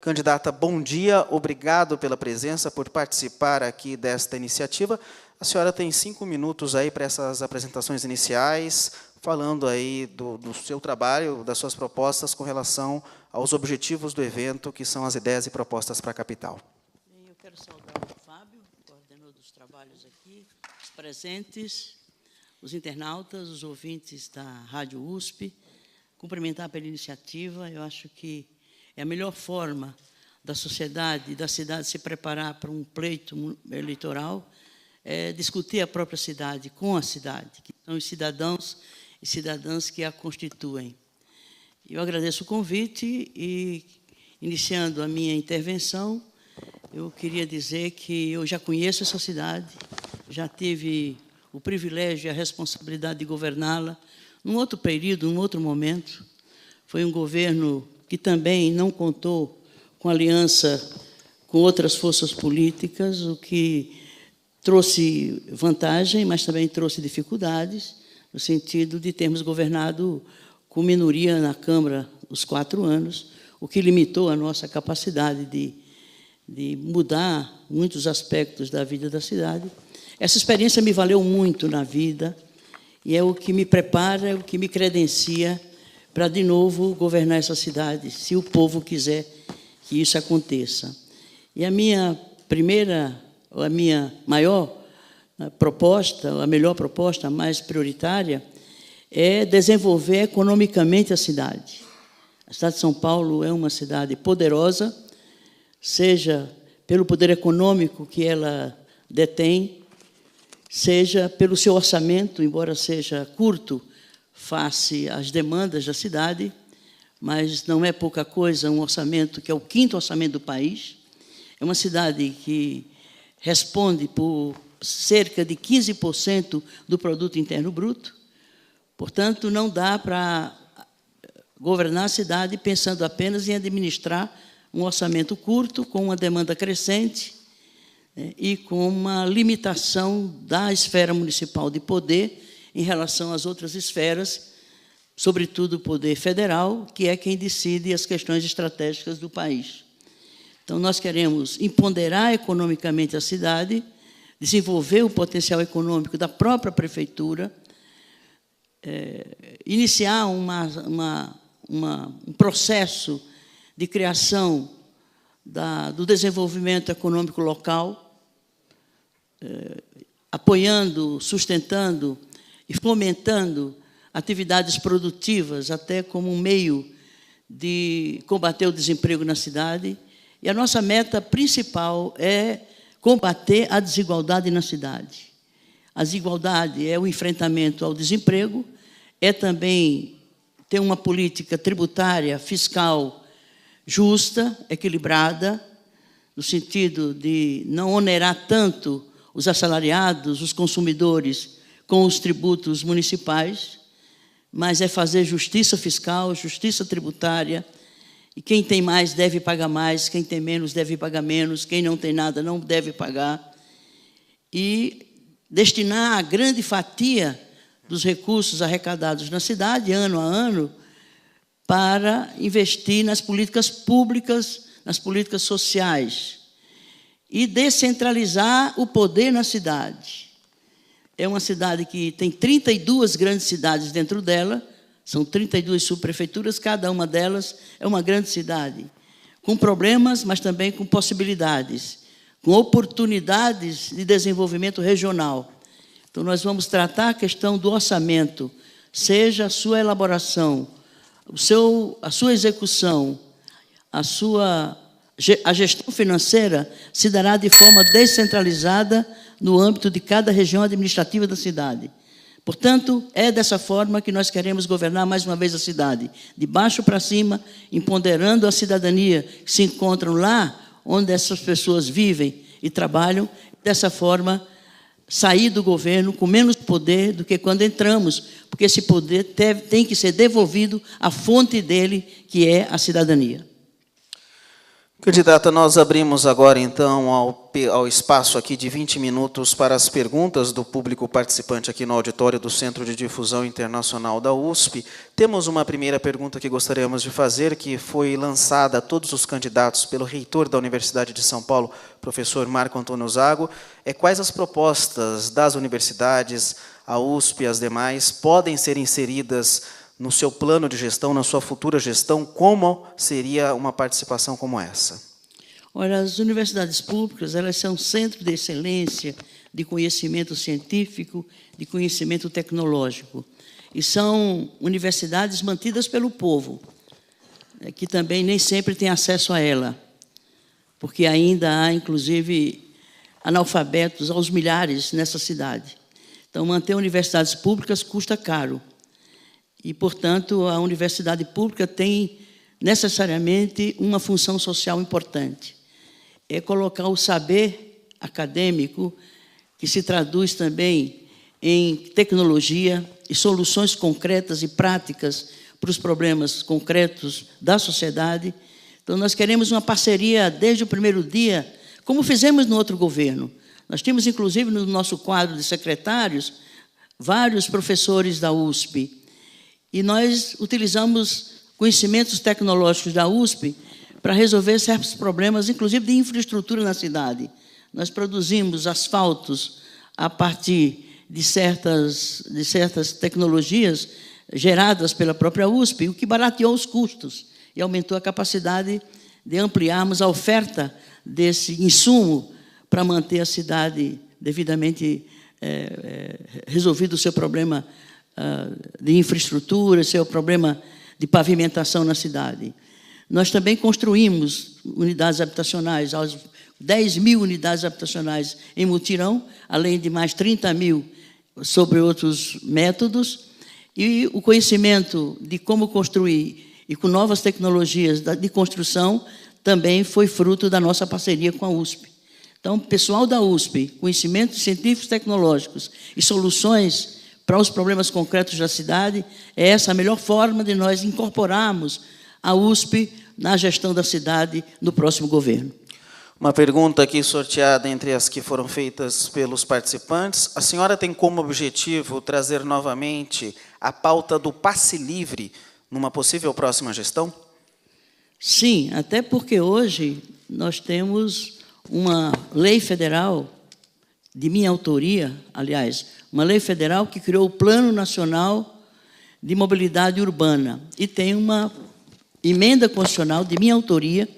Candidata, bom dia, obrigado pela presença, por participar aqui desta iniciativa. A senhora tem 5 minutos aí para essas apresentações iniciais, falando aí do seu trabalho, das suas propostas com relação aos objetivos do evento, que são as ideias e propostas para a capital. Eu quero saudar o Fábio, coordenador dos trabalhos aqui, os presentes, os internautas, os ouvintes da Rádio USP, cumprimentar pela iniciativa. Eu acho que é a melhor forma da sociedade e da cidade se preparar para um pleito eleitoral, é discutir a própria cidade com a cidade, que são os cidadãos e cidadãs que a constituem. Eu agradeço o convite e, iniciando a minha intervenção, eu queria dizer que eu já conheço essa cidade, já tive o privilégio e a responsabilidade de governá-la num outro período, num outro momento. Foi um governo que também não contou com aliança com outras forças políticas, o que trouxe vantagem, mas também trouxe dificuldades, no sentido de termos governado com minoria na Câmara os 4 anos, o que limitou a nossa capacidade de mudar muitos aspectos da vida da cidade. Essa experiência me valeu muito na vida e é o que me prepara, é o que me credencia para, de novo, governar essa cidade, se o povo quiser que isso aconteça. E a minha maior proposta, a melhor proposta, a mais prioritária, é desenvolver economicamente a cidade. A cidade de São Paulo é uma cidade poderosa, seja pelo poder econômico que ela detém, seja pelo seu orçamento, embora seja curto, face às demandas da cidade, mas não é pouca coisa um orçamento que é o 5º orçamento do país. É uma cidade que responde por cerca de 15% do produto interno bruto. Portanto, não dá para governar a cidade pensando apenas em administrar um orçamento curto, com uma demanda crescente, e com uma limitação da esfera municipal de poder em relação às outras esferas, sobretudo o poder federal, que é quem decide as questões estratégicas do país. Então, nós queremos empoderar economicamente a cidade, desenvolver o potencial econômico da própria prefeitura, iniciar um processo de criação do desenvolvimento econômico local, apoiando, sustentando e fomentando atividades produtivas, até como um meio de combater o desemprego na cidade. E a nossa meta principal é combater a desigualdade na cidade. A desigualdade é o enfrentamento ao desemprego, é também ter uma política tributária, fiscal, justa, equilibrada, no sentido de não onerar tanto os assalariados, os consumidores, com os tributos municipais, mas é fazer justiça fiscal, justiça tributária, e quem tem mais deve pagar mais, quem tem menos deve pagar menos, quem não tem nada não deve pagar, e destinar a grande fatia dos recursos arrecadados na cidade, ano a ano, para investir nas políticas públicas, nas políticas sociais, e descentralizar o poder na cidade. É uma cidade que tem 32 grandes cidades dentro dela, são 32 subprefeituras, cada uma delas é uma grande cidade, com problemas, mas também com possibilidades, com oportunidades de desenvolvimento regional. Então, nós vamos tratar a questão do orçamento, seja a sua elaboração, a sua execução, a gestão financeira se dará de forma descentralizada no âmbito de cada região administrativa da cidade. Portanto, é dessa forma que nós queremos governar mais uma vez a cidade, de baixo para cima, empoderando a cidadania que se encontram lá onde essas pessoas vivem e trabalham, dessa forma sair do governo com menos poder do que quando entramos, porque esse poder tem que ser devolvido à fonte dele, que é a cidadania. Candidata, nós abrimos agora, então, ao espaço aqui de 20 minutos para as perguntas do público participante aqui no auditório do Centro de Difusão Internacional da USP. Temos uma primeira pergunta que gostaríamos de fazer, que foi lançada a todos os candidatos pelo reitor da Universidade de São Paulo, professor Marco Antônio Zago. Quais as propostas das universidades, a USP e as demais, podem ser inseridas no seu plano de gestão, na sua futura gestão? Como seria uma participação como essa? Olha, as universidades públicas, elas são centro de excelência, de conhecimento científico, de conhecimento tecnológico. E são universidades mantidas pelo povo, que também nem sempre tem acesso a ela, porque ainda há, inclusive, analfabetos aos milhares nessa cidade. Então, manter universidades públicas custa caro. E, portanto, a universidade pública tem necessariamente uma função social importante. É colocar o saber acadêmico, que se traduz também em tecnologia e soluções concretas e práticas para os problemas concretos da sociedade. Então, nós queremos uma parceria desde o primeiro dia, como fizemos no outro governo. Nós tínhamos, inclusive, no nosso quadro de secretários, vários professores da USP, e nós utilizamos conhecimentos tecnológicos da USP para resolver certos problemas, inclusive de infraestrutura na cidade. Nós produzimos asfaltos a partir de certas tecnologias geradas pela própria USP, o que barateou os custos e aumentou a capacidade de ampliarmos a oferta desse insumo para manter a cidade devidamente resolvido o seu problema de infraestrutura, seu problema de pavimentação na cidade. Nós também construímos unidades habitacionais, 10 mil unidades habitacionais em mutirão, além de mais 30 mil sobre outros métodos, e o conhecimento de como construir e com novas tecnologias de construção também foi fruto da nossa parceria com a USP. Então, pessoal da USP, conhecimentos científicos tecnológicos e soluções para os problemas concretos da cidade, é essa a melhor forma de nós incorporarmos a USP na gestão da cidade no próximo governo. Uma pergunta aqui sorteada entre as que foram feitas pelos participantes. A senhora tem como objetivo trazer novamente a pauta do passe livre numa possível próxima gestão? Sim, até porque hoje nós temos uma lei federal, de minha autoria, aliás, uma lei federal que criou o Plano Nacional de Mobilidade Urbana, e tem uma emenda constitucional de minha autoria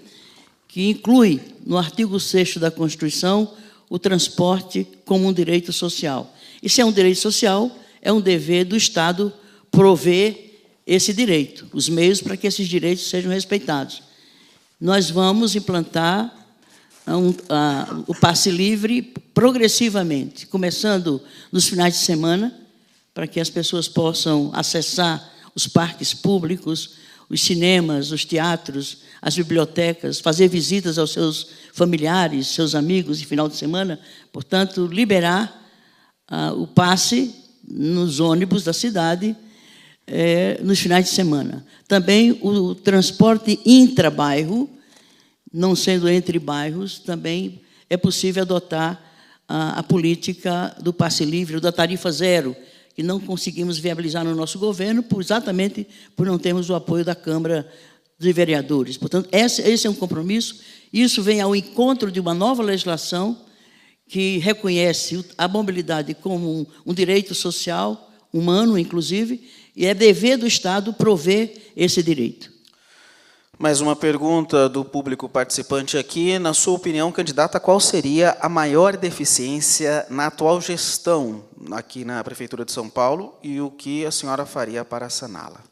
que inclui, no artigo 6º da Constituição, o transporte como um direito social. E se é um direito social, é um dever do Estado prover esse direito, os meios para que esses direitos sejam respeitados. Nós vamos implantar o passe livre progressivamente, começando nos finais de semana, para que as pessoas possam acessar os parques públicos, os cinemas, os teatros, as bibliotecas, fazer visitas aos seus familiares, seus amigos em final de semana. Portanto, liberar o passe nos ônibus da cidade nos finais de semana. Também o transporte intra-bairro, não sendo entre bairros, também é possível adotar a política do passe livre, da tarifa zero, que não conseguimos viabilizar no nosso governo, exatamente por não termos o apoio da Câmara de Vereadores. Portanto, esse é um compromisso. Isso vem ao encontro de uma nova legislação que reconhece a mobilidade como um direito social, humano, inclusive, e é dever do Estado prover esse direito. Mais uma pergunta do público participante aqui. Na sua opinião, candidata, qual seria a maior deficiência na atual gestão aqui na Prefeitura de São Paulo e o que a senhora faria para saná-la?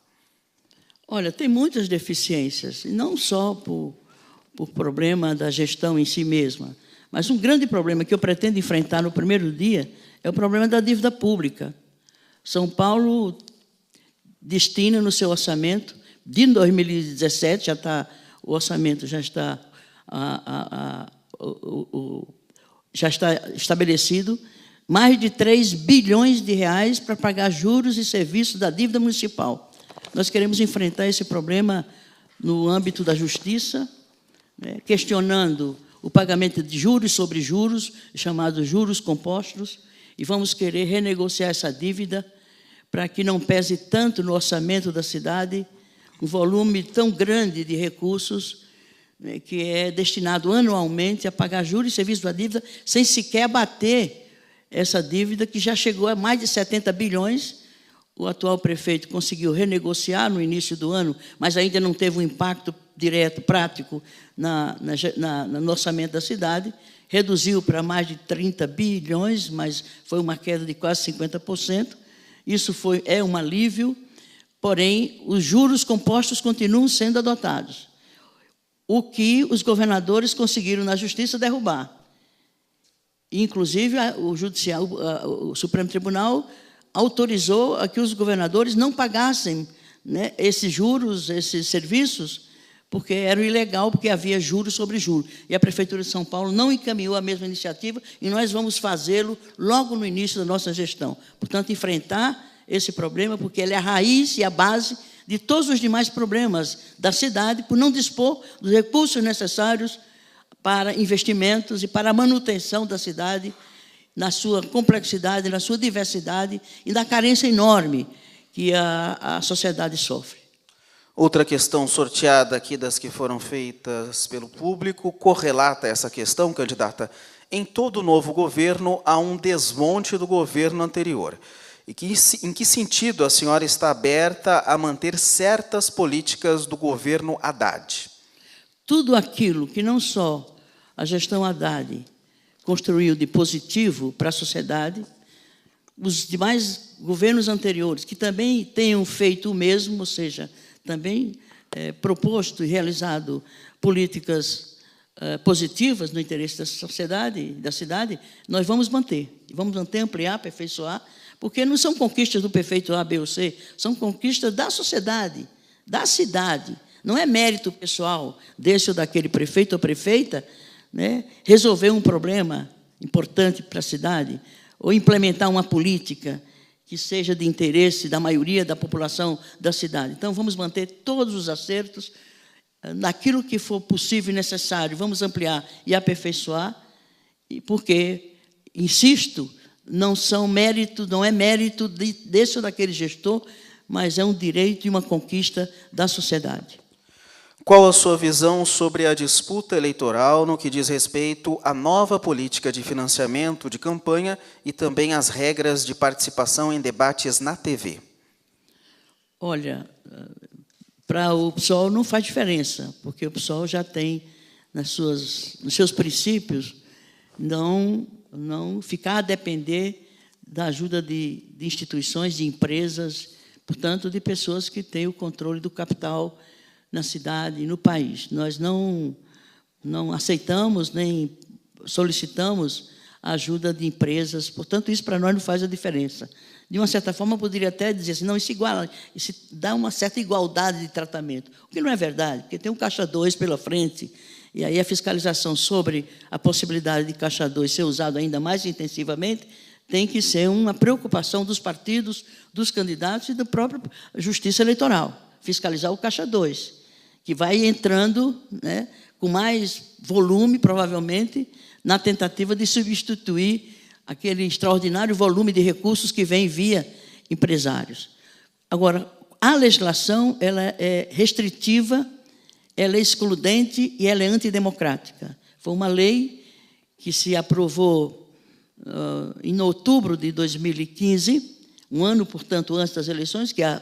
Olha, tem muitas deficiências, e não só por problema da gestão em si mesma, mas um grande problema que eu pretendo enfrentar no primeiro dia é o problema da dívida pública. São Paulo destina no seu orçamento, de 2017, o orçamento já está estabelecido, mais de 3 bilhões de reais para pagar juros e serviços da dívida municipal. Nós queremos enfrentar esse problema no âmbito da justiça, né, questionando o pagamento de juros sobre juros, chamados juros compostos, e vamos querer renegociar essa dívida para que não pese tanto no orçamento da cidade um volume tão grande de recursos, né, que é destinado anualmente a pagar juros e serviços da dívida, sem sequer abater essa dívida, que já chegou a mais de 70 bilhões. O atual prefeito conseguiu renegociar no início do ano, mas ainda não teve um impacto direto, prático, no orçamento da cidade. Reduziu para mais de 30 bilhões, mas foi uma queda de quase 50%. Isso é um alívio, porém, os juros compostos continuam sendo adotados, o que os governadores conseguiram na Justiça derrubar. Inclusive, o Supremo Tribunal autorizou a que os governadores não pagassem, né, esses juros, esses serviços, porque era ilegal, porque havia juros sobre juros. E a Prefeitura de São Paulo não encaminhou a mesma iniciativa, e nós vamos fazê-lo logo no início da nossa gestão. Portanto, enfrentar esse problema, porque ele é a raiz e a base de todos os demais problemas da cidade, por não dispor dos recursos necessários para investimentos e para a manutenção da cidade, na sua complexidade, na sua diversidade e na carência enorme que a sociedade sofre. Outra questão sorteada aqui das que foram feitas pelo público correlata essa questão, candidata. Em todo novo governo há um desmonte do governo anterior. E em que sentido a senhora está aberta a manter certas políticas do governo Haddad? Tudo aquilo que não só a gestão Haddad construiu de positivo para a sociedade, os demais governos anteriores, que também tenham feito o mesmo, ou seja, também proposto e realizado políticas positivas no interesse da sociedade, da cidade, nós vamos manter, ampliar, aperfeiçoar, porque não são conquistas do prefeito A, B ou C, são conquistas da sociedade, da cidade. Não é mérito pessoal desse ou daquele prefeito ou prefeita, né, resolver um problema importante para a cidade, ou implementar uma política que seja de interesse da maioria da população da cidade. Então, vamos manter todos os acertos, naquilo que for possível e necessário, vamos ampliar e aperfeiçoar, porque, insisto, não é mérito desse ou daquele gestor, mas é um direito e uma conquista da sociedade. Qual a sua visão sobre a disputa eleitoral no que diz respeito à nova política de financiamento de campanha e também às regras de participação em debates na TV? Olha, para o PSOL não faz diferença, porque o PSOL já tem, nos seus princípios, não ficar a depender da ajuda de instituições, de empresas, portanto, de pessoas que têm o controle do capital na cidade e no país. Nós não aceitamos nem solicitamos a ajuda de empresas, portanto, isso para nós não faz a diferença. De uma certa forma, eu poderia até dizer assim, não, isso dá uma certa igualdade de tratamento, o que não é verdade, porque tem um Caixa 2 pela frente, e aí a fiscalização sobre a possibilidade de Caixa 2 ser usado ainda mais intensivamente tem que ser uma preocupação dos partidos, dos candidatos e da própria Justiça Eleitoral, fiscalizar o Caixa 2, que vai entrando, né, com mais volume, provavelmente, na tentativa de substituir aquele extraordinário volume de recursos que vem via empresários. Agora, a legislação ela é restritiva, ela é excludente e ela é antidemocrática. Foi uma lei que se aprovou em outubro de 2015, um ano, portanto, antes das eleições, que é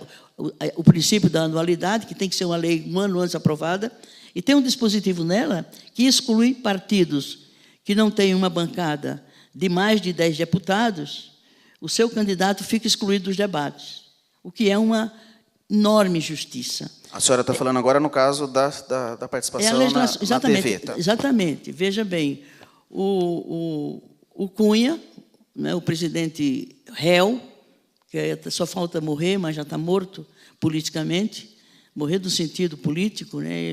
o princípio da anualidade, que tem que ser uma lei um ano antes aprovada, e tem um dispositivo nela que exclui partidos que não têm uma bancada de mais de 10 deputados, o seu candidato fica excluído dos debates, o que é uma enorme injustiça. A senhora está falando agora no caso da participação na TV. Tá? Exatamente. Veja bem, o Cunha, né, o presidente réu, que só falta morrer, mas já está morto politicamente, morrer no sentido político, né,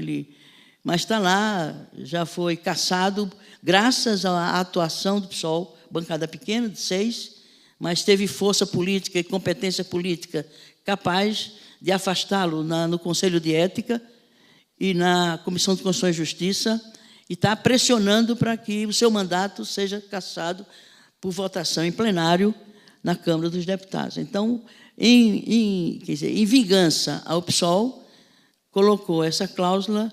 mas está lá, já foi cassado, graças à atuação do PSOL, bancada pequena, de 6, mas teve força política e competência política capaz de afastá-lo no Conselho de Ética e na Comissão de Constituição e Justiça, e está pressionando para que o seu mandato seja cassado por votação em plenário na Câmara dos Deputados. Então, em vingança ao PSOL, colocou essa cláusula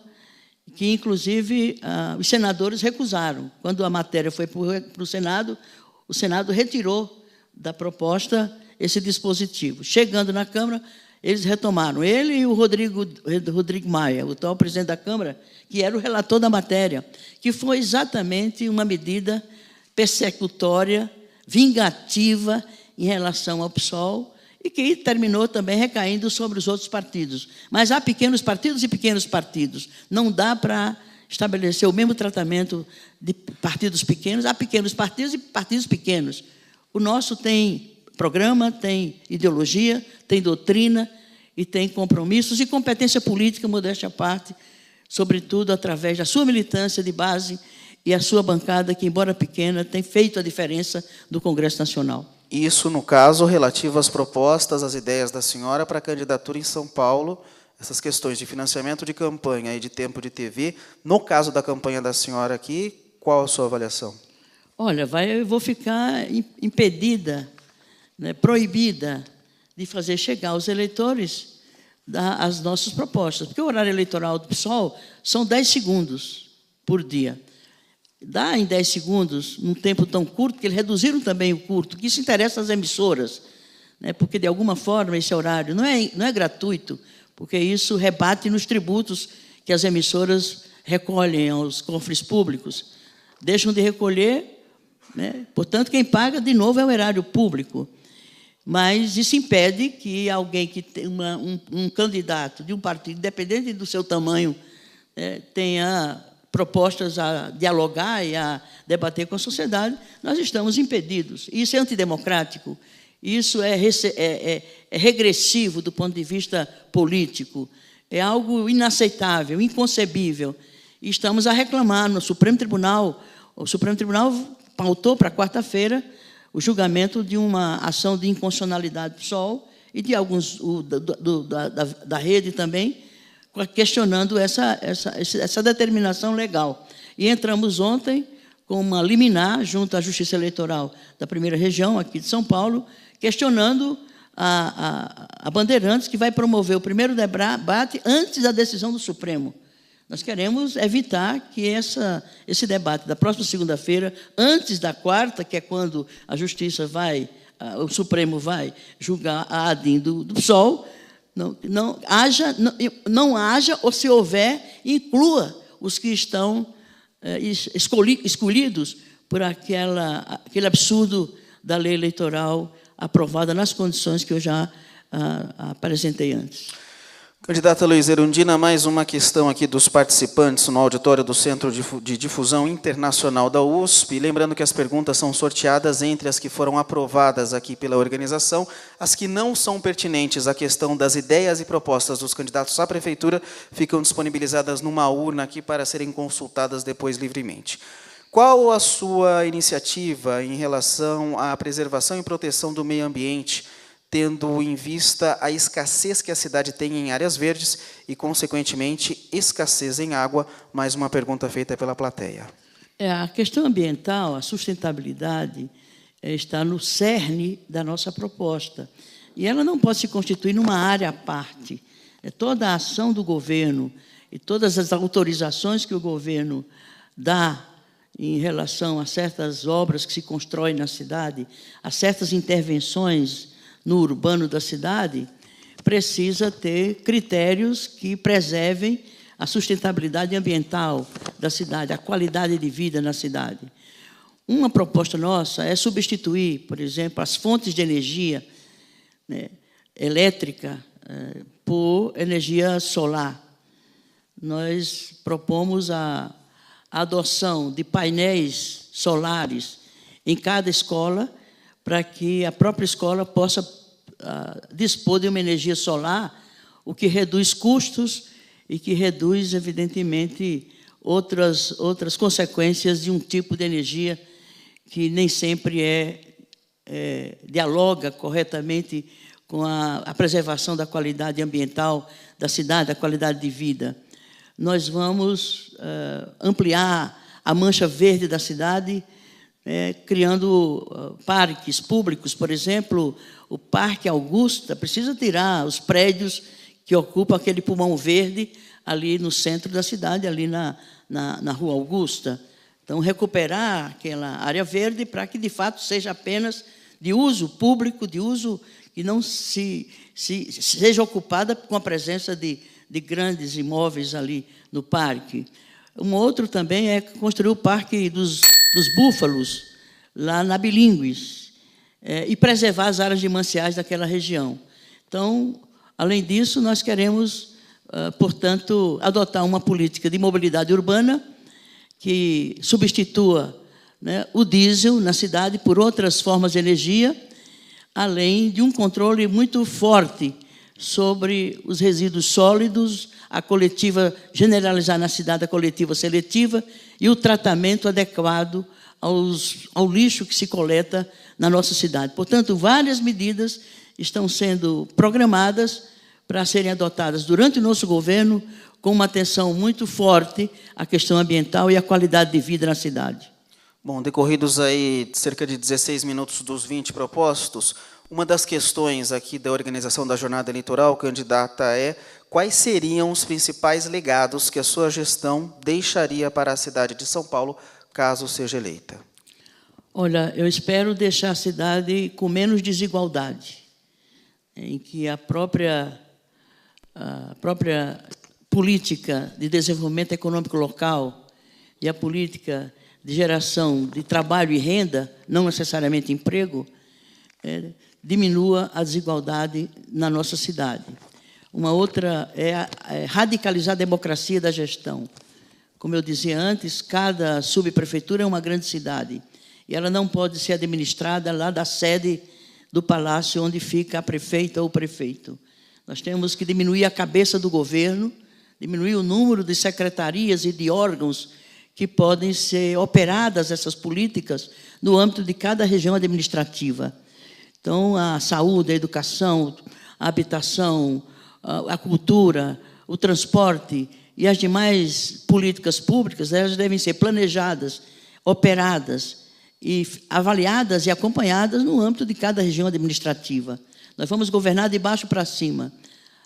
que, inclusive, os senadores recusaram. Quando a matéria foi para o Senado retirou da proposta esse dispositivo. Chegando na Câmara, eles retomaram. Ele e o Rodrigo Maia, o atual presidente da Câmara, que era o relator da matéria, que foi exatamente uma medida persecutória, vingativa em relação ao PSOL, e que terminou também recaindo sobre os outros partidos. Mas há pequenos partidos e pequenos partidos. Não dá para estabelecer o mesmo tratamento de partidos pequenos. Há pequenos partidos e partidos pequenos. O nosso tem programa, tem ideologia, tem doutrina e tem compromissos e competência política, modéstia à parte, sobretudo através da sua militância de base e a sua bancada, que, embora pequena, tem feito a diferença do Congresso Nacional. Isso, no caso, relativo às propostas, às ideias da senhora para a candidatura em São Paulo, essas questões de financiamento de campanha e de tempo de TV. No caso da campanha da senhora aqui, qual a sua avaliação? Olha, eu vou ficar impedida, né, proibida de fazer chegar aos eleitores as nossas propostas, porque o horário eleitoral do PSOL são 10 segundos por dia. Dá em 10 segundos, num tempo tão curto, que eles reduziram também o curto, que isso interessa às emissoras, né, porque, de alguma forma, esse horário não é gratuito, porque isso rebate nos tributos que as emissoras recolhem aos cofres públicos. Deixam de recolher, né, portanto, quem paga, de novo, é o erário público. Mas isso impede que alguém que tem um candidato de um partido, independente do seu tamanho, tenha propostas a dialogar e a debater com a sociedade. Nós estamos impedidos. Isso é antidemocrático, isso é regressivo do ponto de vista político, é algo inaceitável, inconcebível. E estamos a reclamar no Supremo Tribunal. O Supremo Tribunal pautou para quarta-feira o julgamento de uma ação de inconstitucionalidade do PSOL e de alguns da rede também, questionando essa determinação legal. E entramos ontem com uma liminar junto à Justiça Eleitoral da primeira região, aqui de São Paulo, questionando a Bandeirantes, que vai promover o primeiro debate antes da decisão do Supremo. Nós queremos evitar que esse debate da próxima segunda-feira, antes da quarta, que é quando a Justiça o Supremo vai julgar a ADIM do PSOL, não haja, ou se houver, inclua os que estão escolhidos por aquele absurdo da lei eleitoral aprovada nas condições que eu já apresentei antes. Candidata Luiz Erundina, mais uma questão aqui dos participantes no auditório do Centro de Difusão Internacional da USP. Lembrando que as perguntas são sorteadas entre as que foram aprovadas aqui pela organização, as que não são pertinentes à questão das ideias e propostas dos candidatos à prefeitura ficam disponibilizadas numa urna aqui para serem consultadas depois livremente. Qual a sua iniciativa em relação à preservação e proteção do meio ambiente, tendo em vista a escassez que a cidade tem em áreas verdes e, consequentemente, escassez em água? Mais uma pergunta feita pela plateia. A questão ambiental, a sustentabilidade, está no cerne da nossa proposta. E ela não pode se constituir numa área à parte. Toda a ação do governo e todas as autorizações que o governo dá em relação a certas obras que se constroem na cidade, a certas intervenções no urbano da cidade, precisa ter critérios que preservem a sustentabilidade ambiental da cidade, a qualidade de vida na cidade. Uma proposta nossa é substituir, por exemplo, as fontes de energia, né, elétrica por energia solar. Nós propomos a adoção de painéis solares em cada escola, para que a própria escola possa dispor de uma energia solar, o que reduz custos e que reduz, evidentemente, outras consequências de um tipo de energia que nem sempre dialoga corretamente com a preservação da qualidade ambiental da cidade, da qualidade de vida. nós vamos ampliar a mancha verde da cidade, criando parques públicos. Por exemplo, o Parque Augusta precisa tirar os prédios que ocupam aquele pulmão verde ali no centro da cidade, ali na Rua Augusta. Então, recuperar aquela área verde para que, de fato, seja apenas de uso público, de uso que não seja ocupada com a presença de grandes imóveis ali no parque. Um outro também é construir o Parque dos Búfalos, lá na Bilíngues, e preservar as áreas de mananciais daquela região. Então, além disso, nós queremos, portanto, adotar uma política de mobilidade urbana que substitua, né, o diesel na cidade por outras formas de energia, além de um controle muito forte sobre os resíduos sólidos, a coletiva, generalizar na cidade a coletiva seletiva e o tratamento adequado ao lixo que se coleta na nossa cidade. Portanto, várias medidas estão sendo programadas para serem adotadas durante o nosso governo, com uma atenção muito forte à questão ambiental e à qualidade de vida na cidade. Bom, decorridos aí cerca de 16 minutos dos 20 propostos, uma das questões aqui da organização da jornada eleitoral, candidata, é quais seriam os principais legados que a sua gestão deixaria para a cidade de São Paulo, caso seja eleita? Olha, eu espero deixar a cidade com menos desigualdade, em que a própria política de desenvolvimento econômico local e a política de geração de trabalho e renda, não necessariamente emprego, diminua a desigualdade na nossa cidade. Uma outra é radicalizar a democracia da gestão. Como eu dizia antes, cada subprefeitura é uma grande cidade e ela não pode ser administrada lá da sede do palácio onde fica a prefeita ou o prefeito. Nós temos que diminuir a cabeça do governo, diminuir o número de secretarias e de órgãos que podem ser operadas essas políticas no âmbito de cada região administrativa. Então, a saúde, a educação, a habitação, a cultura, o transporte e as demais políticas públicas, elas devem ser planejadas, operadas e avaliadas e acompanhadas no âmbito de cada região administrativa. Nós vamos governar de baixo para cima.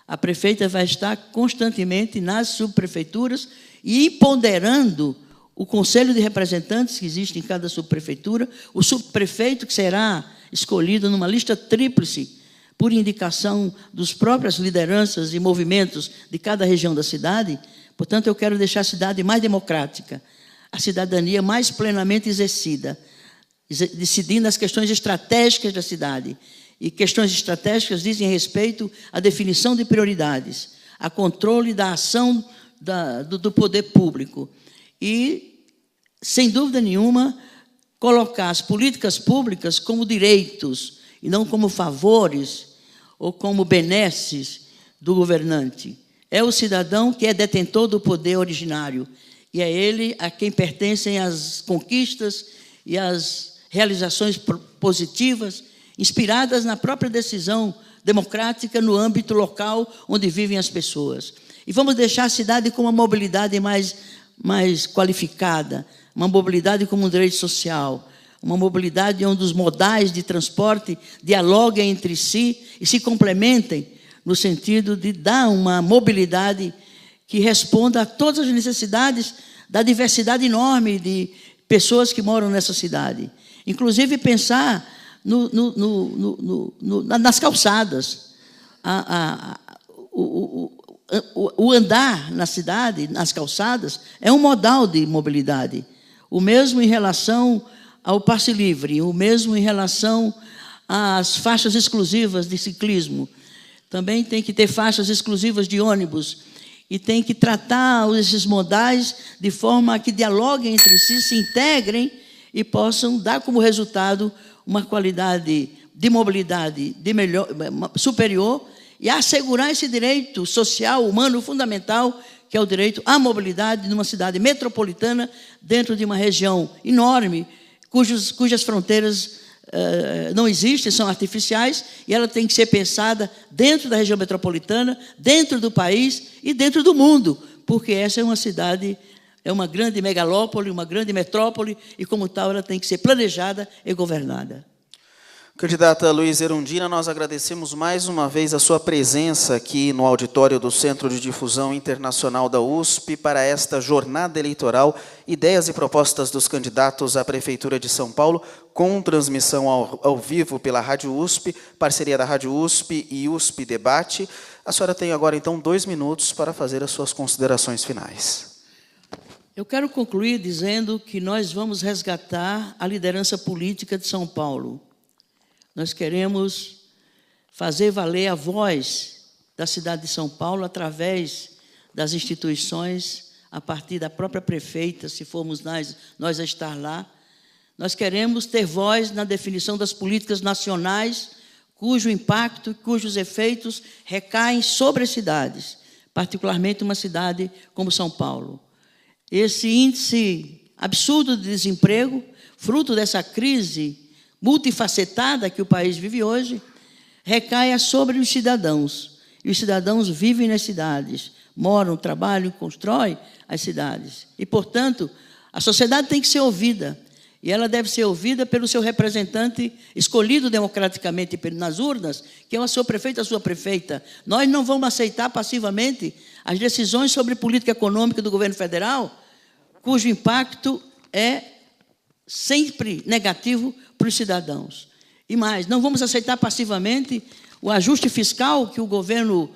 A prefeita vai estar constantemente nas subprefeituras e ponderando o conselho de representantes que existe em cada subprefeitura, o subprefeito que será escolhido numa lista tríplice por indicação das próprias lideranças e movimentos de cada região da cidade. Portanto, eu quero deixar a cidade mais democrática, a cidadania mais plenamente exercida, decidindo as questões estratégicas da cidade. E questões estratégicas dizem respeito à definição de prioridades, a controle da ação do poder público. E, sem dúvida nenhuma, colocar as políticas públicas como direitos e não como favores ou como benesses do governante. É o cidadão que é detentor do poder originário e é ele a quem pertencem as conquistas e as realizações positivas inspiradas na própria decisão democrática no âmbito local onde vivem as pessoas. E vamos deixar a cidade com uma mobilidade mais qualificada, uma mobilidade como um direito social, uma mobilidade onde os modais de transporte dialoguem entre si e se complementem no sentido de dar uma mobilidade que responda a todas as necessidades da diversidade enorme de pessoas que moram nessa cidade. Inclusive pensar nas calçadas. O andar na cidade, nas calçadas, é um modal de mobilidade. O mesmo em relação ao passe livre, o mesmo em relação às faixas exclusivas de ciclismo. Também tem que ter faixas exclusivas de ônibus e tem que tratar esses modais de forma que dialoguem entre si, se integrem e possam dar como resultado uma qualidade de mobilidade superior e assegurar esse direito social, humano, fundamental, que é o direito à mobilidade numa cidade metropolitana, dentro de uma região enorme, cujas fronteiras não existem, são artificiais, e ela tem que ser pensada dentro da região metropolitana, dentro do país e dentro do mundo, porque essa é uma cidade, é uma grande megalópole, uma grande metrópole, e como tal ela tem que ser planejada e governada. Candidata Luísa Erundina, nós agradecemos mais uma vez a sua presença aqui no auditório do Centro de Difusão Internacional da USP para esta jornada eleitoral, ideias e propostas dos candidatos à Prefeitura de São Paulo, com transmissão ao vivo pela Rádio USP, parceria da Rádio USP e USP Debate. A senhora tem agora, então, 2 minutos para fazer as suas considerações finais. Eu quero concluir dizendo que nós vamos resgatar a liderança política de São Paulo. Nós queremos fazer valer a voz da cidade de São Paulo através das instituições, a partir da própria prefeita, se formos nós a estar lá. Nós queremos ter voz na definição das políticas nacionais, cujo impacto, cujos efeitos recaem sobre as cidades, particularmente uma cidade como São Paulo. Esse índice absurdo de desemprego, fruto dessa crise multifacetada que o país vive hoje, recai sobre os cidadãos. E os cidadãos vivem nas cidades, moram, trabalham, constroem as cidades. E, portanto, a sociedade tem que ser ouvida. E ela deve ser ouvida pelo seu representante, escolhido democraticamente nas urnas, que é o seu prefeito, a sua prefeita. Nós não vamos aceitar passivamente as decisões sobre política econômica do governo federal, cujo impacto é sempre negativo para os cidadãos. E mais, não vamos aceitar passivamente o ajuste fiscal que o governo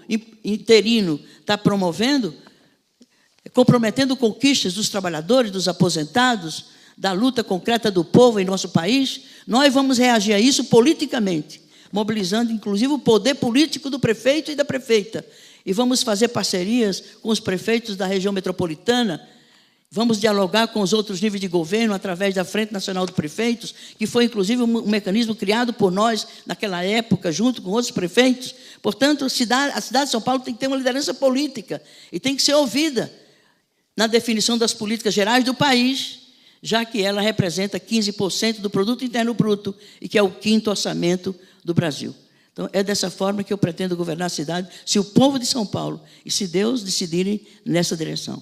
interino está promovendo, comprometendo conquistas dos trabalhadores, dos aposentados, da luta concreta do povo em nosso país. Nós vamos reagir a isso politicamente, mobilizando, inclusive, o poder político do prefeito e da prefeita. E vamos fazer parcerias com os prefeitos da região metropolitana. Vamos dialogar com os outros níveis de governo através da Frente Nacional de Prefeitos, que foi, inclusive, um mecanismo criado por nós naquela época, junto com outros prefeitos. Portanto, a cidade de São Paulo tem que ter uma liderança política e tem que ser ouvida na definição das políticas gerais do país, já que ela representa 15% do produto interno bruto e que é o 5º orçamento do Brasil. Então, é dessa forma que eu pretendo governar a cidade, se o povo de São Paulo e se Deus decidirem nessa direção.